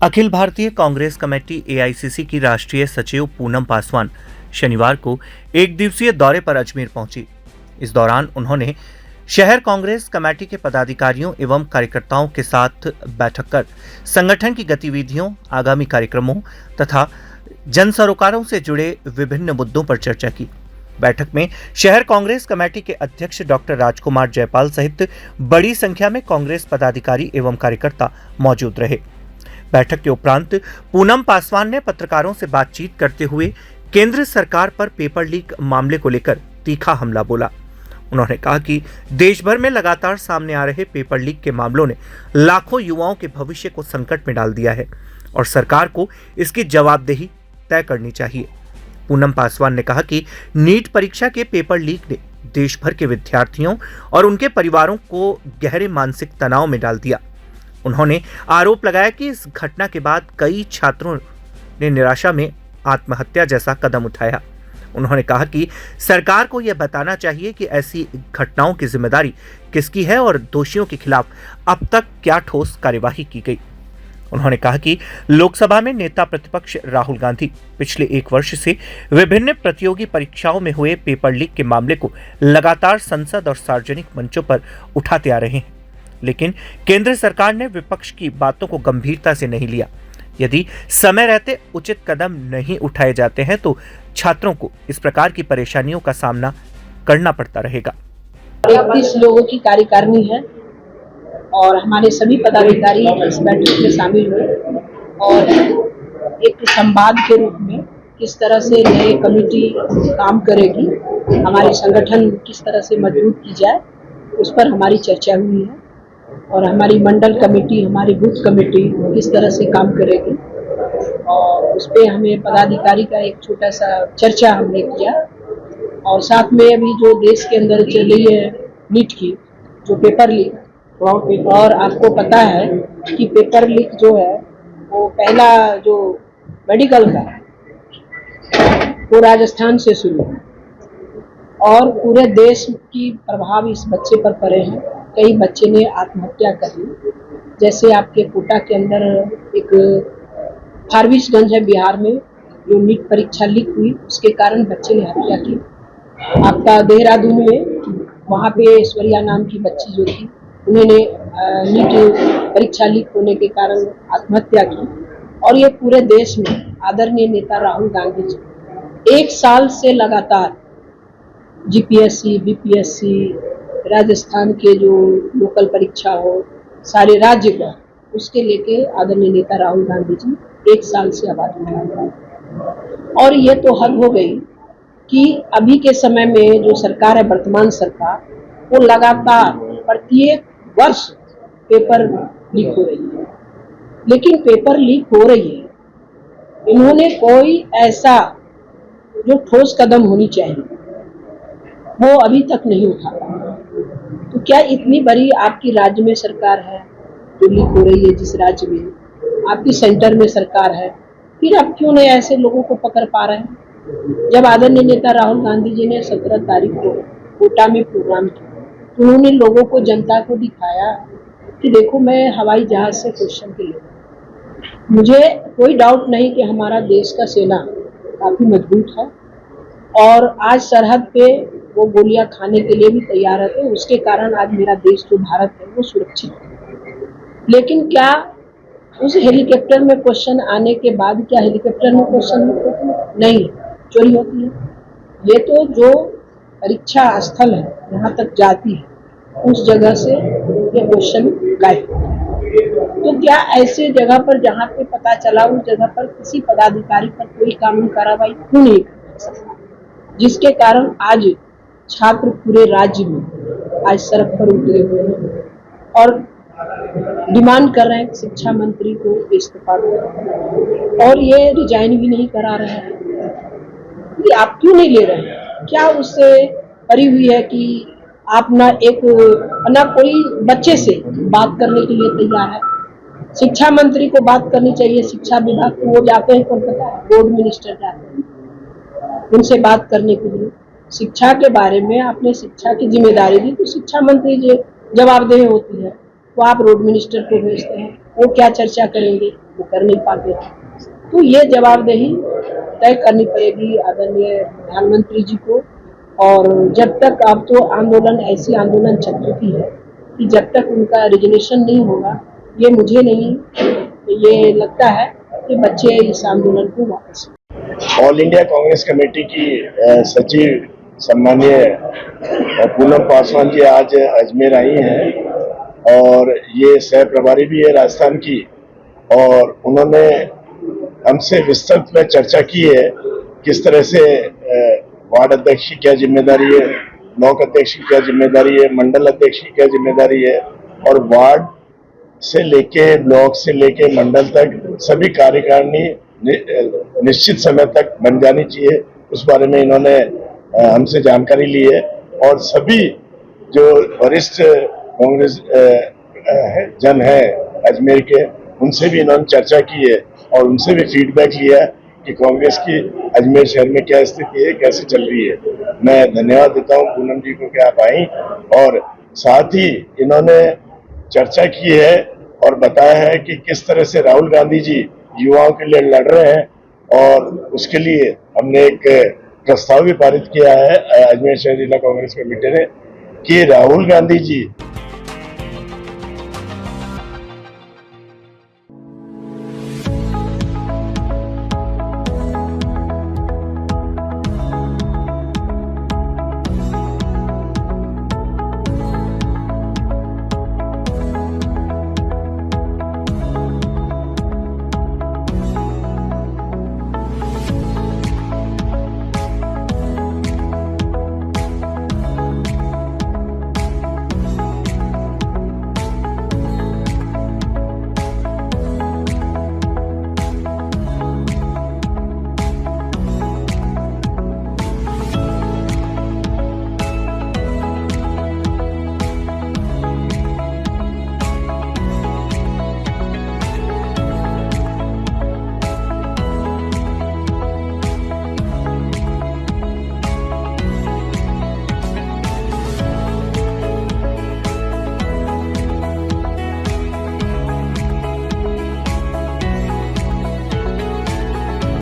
Akhil Bharatiya Congress committee AICC की राष्ट्रीय सचिव पूनम पासवान शनिवार को एक दिवसीय दौरे पर अजमेर पहुंची। इस दौरान उन्होंने शहर कांग्रेस कमेटी के पदाधिकारियों एवं कार्यकर्ताओं के साथ बैठक कर संगठन की गतिविधियों, आगामी कार्यक्रमों तथा जन सरोकारों से जुड़े विभिन्न मुद्दों पर चर्चा की। बैठक में शहर कांग्रेस कमेटी के अध्यक्ष डॉक्टर राजकुमार जयपाल सहित बड़ी संख्या में कांग्रेस पदाधिकारी एवं कार्यकर्ता मौजूद रहे। बैठक के उपरांत पूनम पासवान ने पत्रकारों से बातचीत करते हुए केंद्र सरकार पर पेपर लीक मामले को लेकर तीखा हमला बोला। उन्होंने कहा कि देश भर में लगातार सामने आ रहे पेपर लीक के मामलों ने लाखों युवाओं के भविष्य को संकट में डाल दिया है और सरकार को इसकी जवाबदेही तय करनी चाहिए। पूनम पासवान ने कहा कि नीट परीक्षा के पेपर लीक ने देश भर के विद्यार्थियों और उनके परिवारों को गहरे मानसिक तनाव में डाल दिया। उन्होंने आरोप लगाया कि इस घटना के बाद कई छात्रों ने निराशा में आत्महत्या जैसा कदम उठाया। उन्होंने कहा कि सरकार को यह बताना चाहिए कि ऐसी घटनाओं की जिम्मेदारी किसकी है और दोषियों के खिलाफ अब तक क्या ठोस कार्यवाही की गई। उन्होंने कहा कि लोकसभा में नेता प्रतिपक्ष राहुल गांधी पिछले एक वर्ष से विभिन्न प्रतियोगी परीक्षाओं में हुए पेपर लीक के मामले को लगातार संसद और सार्वजनिक मंचों पर उठाते आ रहे हैं, लेकिन केंद्र सरकार ने विपक्ष की बातों को गंभीरता से नहीं लिया। यदि समय रहते उचित कदम नहीं उठाए जाते हैं तो छात्रों को इस प्रकार की परेशानियों का सामना करना पड़ता रहेगा। 31 लोगों की कार्यकारिणी है और हमारे सभी पदाधिकारी इस बैठक में शामिल हुए और एक संवाद के रूप में किस तरह से नई कमेटी काम करेगी, हमारे संगठन किस तरह से मजबूत की जाए, उस पर हमारी चर्चा हुई है और हमारी मंडल कमेटी, हमारी बूथ कमेटी किस तरह से काम करेगी और उस पर हमें पदाधिकारी का एक छोटा सा चर्चा हमने किया। और साथ में अभी जो देश के अंदर चल रही है नीट की जो पेपर लीक, और आपको पता है कि पेपर लीक जो है वो पहला जो मेडिकल का वो राजस्थान से शुरू है और पूरे देश की प्रभाव इस बच्चे पर पड़े हैं। कई बच्चे ने आत्महत्या कर ली, जैसे आपके कोटा के अंदर एक फारबिसगंज है बिहार में, जो नीट परीक्षा लीक हुई उसके कारण बच्चे ने हत्या की। आपका देहरादून में वहाँ पे ऐश्वर्या नाम की बच्ची जो थी, उन्होंने नीट परीक्षा लीक होने के कारण आत्महत्या की। और ये पूरे देश में आदरणीय नेता राहुल गांधी जी 1 साल से लगातार जीपीएससी, बीपीएससी, राजस्थान के जो लोकल परीक्षा हो सारे राज्य का, उसके लेके आदरणीय नेता राहुल गांधी जी 1 साल से आवाज उठा रहे हैं। और ये तो हद हो गई कि अभी के समय में जो सरकार है, वर्तमान सरकार, वो लगातार प्रत्येक वर्ष पेपर लीक हो रही है। लेकिन पेपर लीक हो रही है, इन्होंने कोई ऐसा जो ठोस कदम होनी चाहिए वो अभी तक नहीं उठा पाया। तो क्या इतनी बड़ी आपकी राज्य में सरकार है जो लीक हो रही है, जिस राज्य में आपकी सेंटर में सरकार है, फिर आप क्यों नहीं ऐसे लोगों को पकड़ पा रहे हैं? जब आदरणीय नेता राहुल गांधी जी ने 17 तारीख को कोटा में प्रोग्राम किया तो उन्होंने लोगों को, जनता को दिखाया कि देखो मैं हवाई जहाज से क्वेश्चन के लिए, मुझे कोई डाउट नहीं कि हमारा देश का सेना काफी मजबूत है और आज सरहद पे वो गोलियां खाने के लिए भी तैयार रहते हैं। उसके कारण आज मेरा देश जो भारत है वो सुरक्षित है। लेकिन क्या उस हेलीकॉप्टर में क्वेश्चन आने के बाद क्या हेलीकॉप्टर में क्वेश्चन नहीं चोरी होती है? ये तो जो परीक्षा स्थल है यहाँ तक जाती है उस जगह से ये क्वेश्चन गायब होता है। तो क्या ऐसे जगह पर जहाँ पे पता चला उस जगह पर किसी पदाधिकारी पर कोई कानूनी कार्रवाई क्यों नहीं कर सकता, जिसके कारण आज छात्र पूरे राज्य में आज सड़क पर उतरे हुए हैं और डिमांड कर रहे हैं शिक्षा मंत्री को इस्तीफा दो और ये रिजाइन भी नहीं करा रहे हैं। कि आप क्यों नहीं ले रहे हैं? क्या उससे परी हुई है कि आप ना कोई बच्चे से बात करने के लिए तैयार है? शिक्षा मंत्री को बात करनी चाहिए, शिक्षा विभाग को वो जाते हैं, कौन पता है, बोर्ड मिनिस्टर जाते हैं उनसे बात करने के लिए। शिक्षा के बारे में आपने शिक्षा की जिम्मेदारी दी तो शिक्षा मंत्री जो जवाबदेह होती है तो आप रोड मिनिस्टर को भेजते हैं, वो क्या चर्चा करेंगे, वो कर नहीं पाते हैं। तो ये जवाबदेही तय करनी पड़ेगी आदरणीय प्रधानमंत्री जी को। और जब तक अब तो आंदोलन ऐसी आंदोलन चल चुकी है कि जब तक उनका रिजोल्यूशन नहीं होगा, ये मुझे नहीं, ये लगता है कि बच्चे इस आंदोलन को वापस। ऑल इंडिया कांग्रेस कमेटी की सचिव सम्मानीय पूनम पासवान जी आज अजमेर आई हैं और ये सह प्रभारी भी है राजस्थान की, और उन्होंने हमसे विस्तृत में चर्चा की है किस तरह से वार्ड अध्यक्ष की क्या जिम्मेदारी है, ब्लॉक अध्यक्ष की क्या जिम्मेदारी है, मंडल अध्यक्ष की क्या जिम्मेदारी है, और वार्ड से लेके ब्लॉक से लेके मंडल तक सभी कार्यकारिणी निश्चित समय तक बन जानी चाहिए। उस बारे में इन्होंने हमसे जानकारी ली है और सभी जो वरिष्ठ कांग्रेस जन है अजमेर के, उनसे भी इन्होंने चर्चा की है और उनसे भी फीडबैक लिया कि कांग्रेस की अजमेर शहर में क्या स्थिति है, कैसे चल रही है। मैं धन्यवाद देता हूं पूनम जी को कि आप आई, और साथ ही इन्होंने चर्चा की है और बताया है कि किस तरह से राहुल गांधी जी युवाओं के लिए लड़ रहे हैं, और उसके लिए हमने एक प्रस्ताव भी पारित किया है अजमेर शहर जिला कांग्रेस कमेटी ने कि राहुल गांधी जी